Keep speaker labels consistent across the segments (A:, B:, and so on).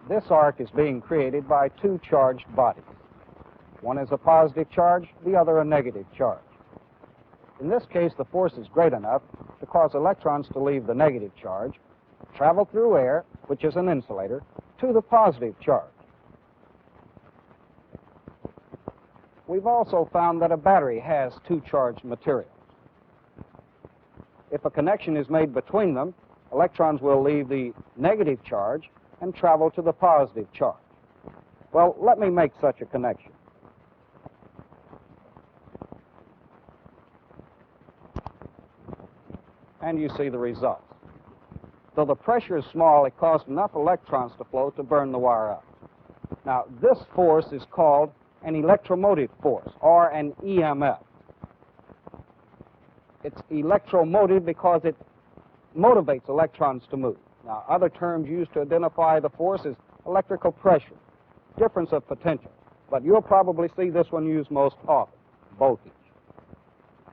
A: This arc is being created by two charged bodies. One is a positive charge, the other a negative charge. In this case, the force is great enough to cause electrons to leave the negative charge, travel through air, which is an insulator, to the positive charge. We've also found that a battery has two charged materials. If a connection is made between them, electrons will leave the negative charge and travel to the positive charge. Well, let me make such a connection. And you see the results. Though the pressure is small, it caused enough electrons to flow to burn the wire up. Now, this force is called an electromotive force, or an EMF. It's electromotive because it motivates electrons to move. Now, other terms used to identify the force is electrical pressure, difference of potential, but you'll probably see this one used most often, voltage.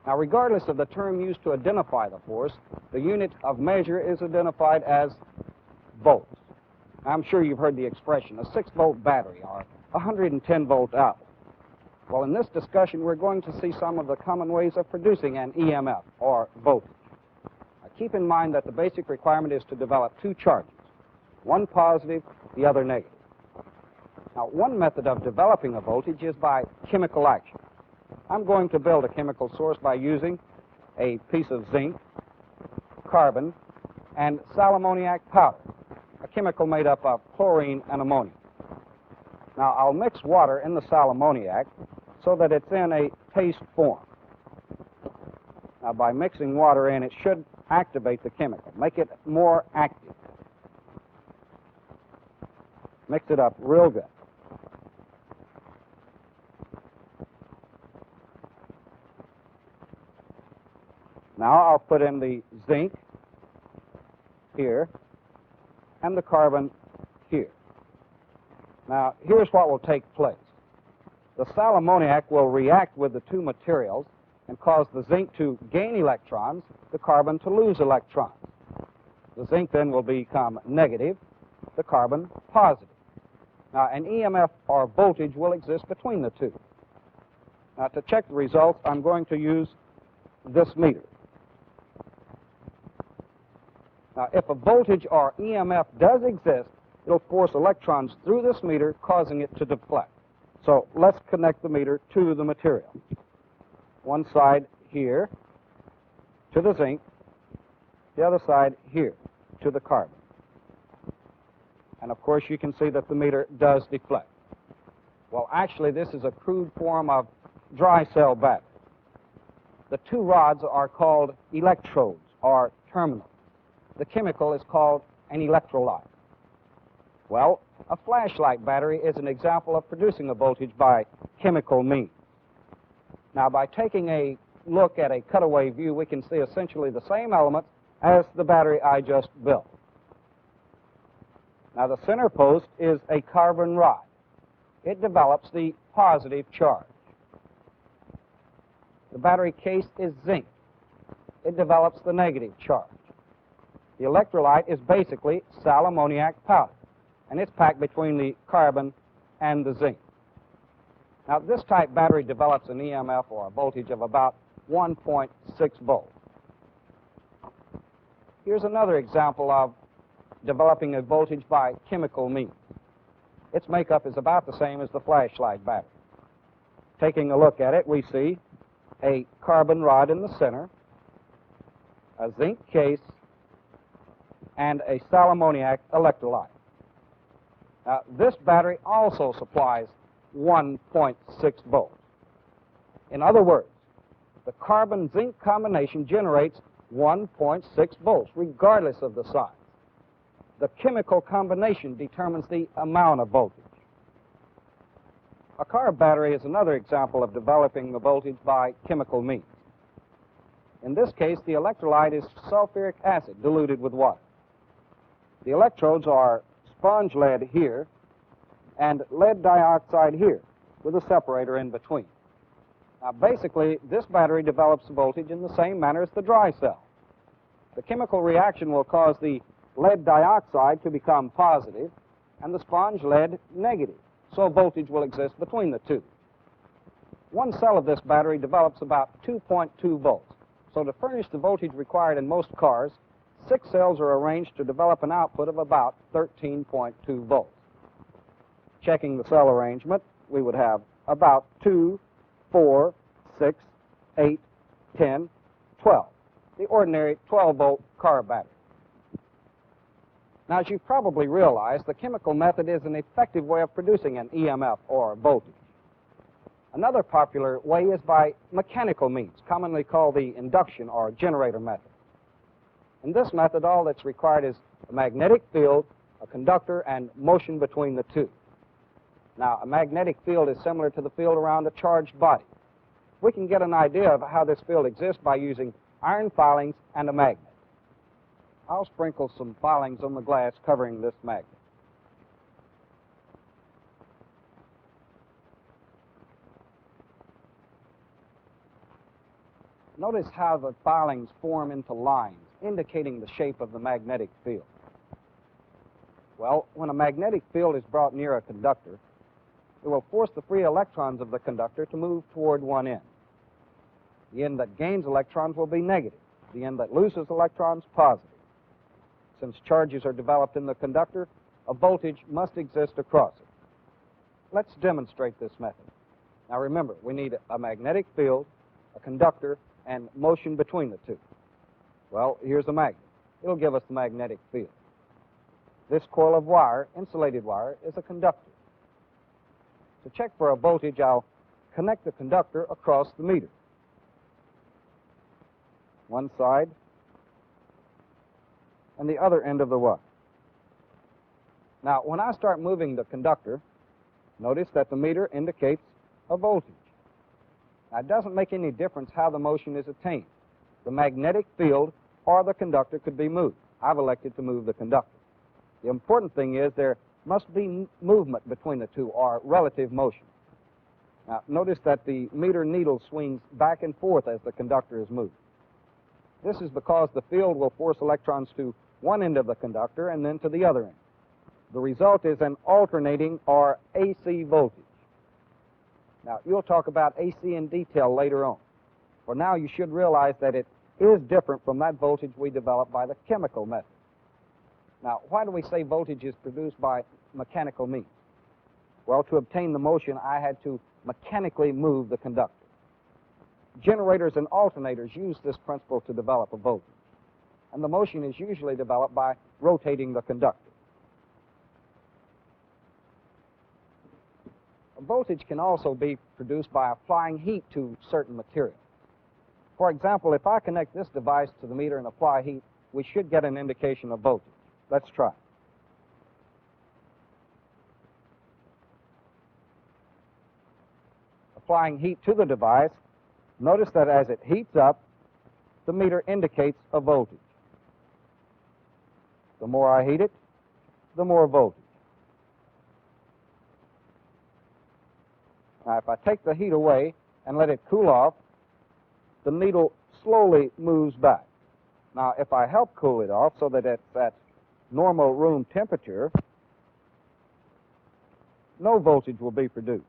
A: Now, regardless of the term used to identify the force, the unit of measure is identified as volts. I'm sure you've heard the expression, a 6-volt battery or 110-volt outlet. Well, in this discussion, we're going to see some of the common ways of producing an EMF, or voltage. Now, keep in mind that the basic requirement is to develop two charges, one positive, the other negative. Now, one method of developing a voltage is by chemical action. I'm going to build a chemical source by using a piece of zinc, carbon, and sal ammoniac powder, a chemical made up of chlorine and ammonia. Now, I'll mix water in the sal ammoniac so that it's in a paste form. Now, by mixing water in, it should activate the chemical, make it more active. Mix it up real good. Now I'll put in the zinc here and the carbon here. Now, here's what will take place. The sal ammoniac will react with the two materials and cause the zinc to gain electrons, the carbon to lose electrons. The zinc then will become negative, the carbon positive. Now, an EMF or voltage will exist between the two. Now, to check the results, I'm going to use this meter. Now, if a voltage or EMF does exist, it'll force electrons through this meter, causing it to deflect. So let's connect the meter to the material. One side here to the zinc, the other side here to the carbon. And of course, you can see that the meter does deflect. Well, actually, this is a crude form of dry cell battery. The two rods are called electrodes, or terminals. The chemical is called an electrolyte. Well, a flashlight battery is an example of producing a voltage by chemical means. Now, by taking a look at a cutaway view, we can see essentially the same elements as the battery I just built. Now, the center post is a carbon rod. It develops the positive charge. The battery case is zinc. It develops the negative charge. The electrolyte is basically sal ammoniac powder, and it's packed between the carbon and the zinc. Now, this type battery develops an EMF, or a voltage, of about 1.6 volts. Here's another example of developing a voltage by chemical means. Its makeup is about the same as the flashlight battery. Taking a look at it, we see a carbon rod in the center, a zinc case, and a sal ammoniac electrolyte. Now, this battery also supplies 1.6 volts. In other words, the carbon-zinc combination generates 1.6 volts, regardless of the size. The chemical combination determines the amount of voltage. A car battery is another example of developing the voltage by chemical means. In this case, the electrolyte is sulfuric acid diluted with water. The electrodes are sponge lead here and lead dioxide here, with a separator in between. Now, basically, this battery develops voltage in the same manner as the dry cell. The chemical reaction will cause the lead dioxide to become positive and the sponge lead negative, so voltage will exist between the two. One cell of this battery develops about 2.2 volts. So to furnish the voltage required in most cars, 6 cells are arranged to develop an output of about 13.2 volts. Checking the cell arrangement, we would have about 2, 4, 6, 8, 10, 12. The ordinary 12-volt car battery. Now, as you probably realize, the chemical method is an effective way of producing an EMF or voltage. Another popular way is by mechanical means, commonly called the induction or generator method. In this method, all that's required is a magnetic field, a conductor, and motion between the two. Now, a magnetic field is similar to the field around a charged body. We can get an idea of how this field exists by using iron filings and a magnet. I'll sprinkle some filings on the glass covering this magnet. Notice how the filings form into lines, indicating the shape of the magnetic field. Well, when a magnetic field is brought near a conductor, it will force the free electrons of the conductor to move toward one end. The end that gains electrons will be negative. The end that loses electrons, positive. Since charges are developed in the conductor, a voltage must exist across it. Let's demonstrate this method. Now remember, we need a magnetic field, a conductor, and motion between the two. Well, here's a magnet. It'll give us the magnetic field. This coil of wire, insulated wire, is a conductor. To check for a voltage, I'll connect the conductor across the meter. One side and the other end of the wire. Now, when I start moving the conductor, notice that the meter indicates a voltage. Now, it doesn't make any difference how the motion is attained. The magnetic field or the conductor could be moved. I've elected to move the conductor. The important thing is there must be movement between the two, or relative motion. Now, notice that the meter needle swings back and forth as the conductor is moved. This is because the field will force electrons to one end of the conductor and then to the other end. The result is an alternating or AC voltage. Now, you'll talk about AC in detail later on. For now, you should realize that it is different from that voltage we developed by the chemical method. Now, why do we say voltage is produced by mechanical means? Well, to obtain the motion, I had to mechanically move the conductor. Generators and alternators use this principle to develop a voltage. And the motion is usually developed by rotating the conductor. A voltage can also be produced by applying heat to certain material. For example, if I connect this device to the meter and apply heat, we should get an indication of voltage. Let's try. Applying heat to the device, notice that as it heats up, the meter indicates a voltage. The more I heat it, the more voltage. Now, if I take the heat away and let it cool off, the needle slowly moves back. Now, if I help cool it off so that it's at normal room temperature, no voltage will be produced.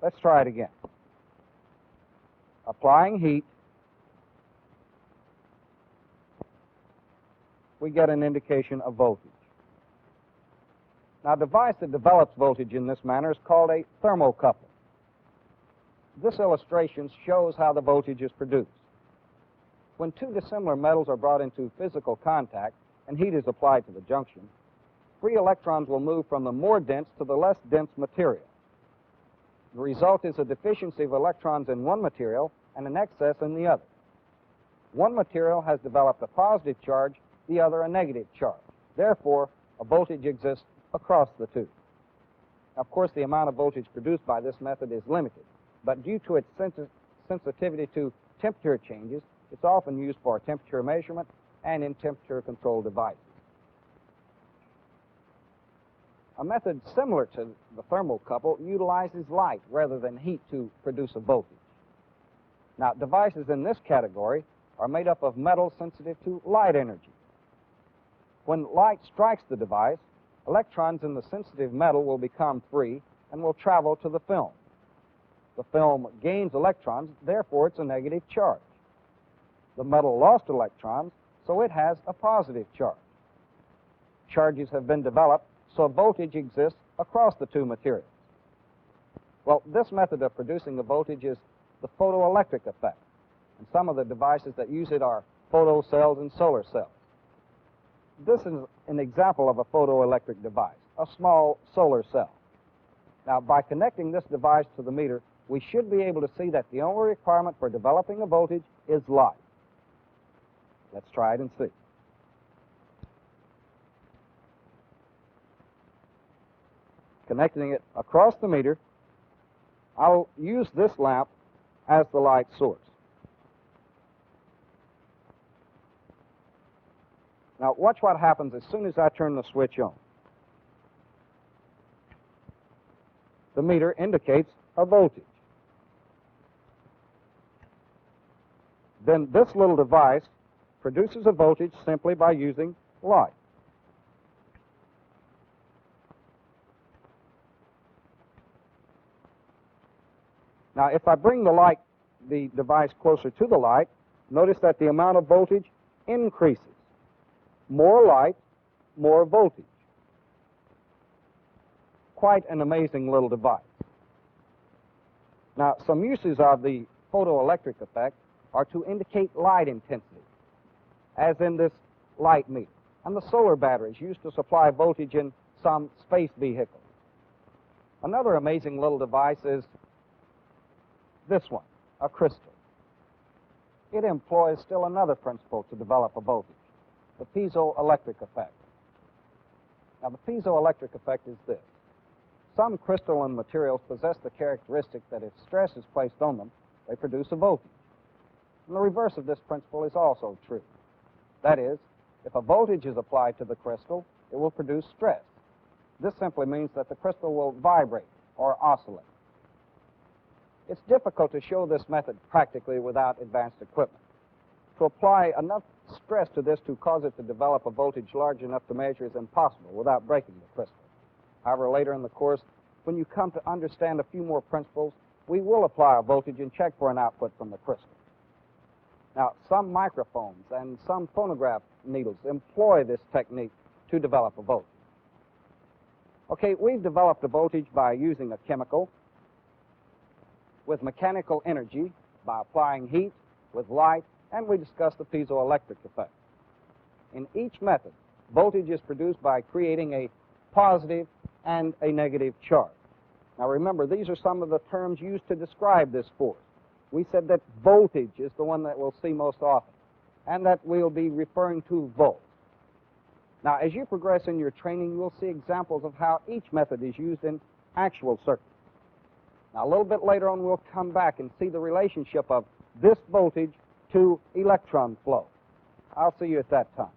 A: Let's try it again. Applying heat, we get an indication of voltage. Now, a device that develops voltage in this manner is called a thermocouple. This illustration shows how the voltage is produced. When two dissimilar metals are brought into physical contact and heat is applied to the junction, free electrons will move from the more dense to the less dense material. The result is a deficiency of electrons in one material and an excess in the other. One material has developed a positive charge, the other a negative charge. Therefore, a voltage exists across the two. Of course, the amount of voltage produced by this method is limited, but due to its sensitivity to temperature changes, it's often used for temperature measurement and in temperature control devices. A method similar to the thermocouple utilizes light rather than heat to produce a voltage. Now, devices in this category are made up of metals sensitive to light energy. When light strikes the device, electrons in the sensitive metal will become free and will travel to the film. The film gains electrons, therefore it's a negative charge. The metal lost electrons, so it has a positive charge. Charges have been developed, so a voltage exists across the two materials. Well, this method of producing a voltage is the photoelectric effect, and some of the devices that use it are photo cells and solar cells. This is an example of a photoelectric device, a small solar cell. Now, by connecting this device to the meter, we should be able to see that the only requirement for developing a voltage is light. Let's try it and see. Connecting it across the meter, I'll use this lamp as the light source. Now, watch what happens as soon as I turn the switch on. The meter indicates a voltage. Then this little device produces a voltage simply by using light. Now, if I bring the device closer to the light, notice that the amount of voltage increases. More light, more voltage. Quite an amazing little device. Now, some uses of the photoelectric effect are to indicate light intensity, as in this light meter, and the solar batteries used to supply voltage in some space vehicles. Another amazing little device is this one, a crystal. It employs still another principle to develop a voltage, the piezoelectric effect. Now, the piezoelectric effect is this. Some crystalline materials possess the characteristic that if stress is placed on them, they produce a voltage. And the reverse of this principle is also true. That is, if a voltage is applied to the crystal, it will produce stress. This simply means that the crystal will vibrate or oscillate. It's difficult to show this method practically without advanced equipment. To apply enough stress to this to cause it to develop a voltage large enough to measure is impossible without breaking the crystal. However, later in the course, when you come to understand a few more principles, we will apply a voltage and check for an output from the crystal. Now, some microphones and some phonograph needles employ this technique to develop a voltage. Okay, we've developed a voltage by using a chemical with mechanical energy, by applying heat, with light, and we discussed the piezoelectric effect. In each method, voltage is produced by creating a positive and a negative charge. Now remember, these are some of the terms used to describe this force. We said that voltage is the one that we'll see most often, and that we'll be referring to volts. Now, as you progress in your training, you'll see examples of how each method is used in actual circuits. Now, a little bit later on, we'll come back and see the relationship of this voltage to electron flow. I'll see you at that time.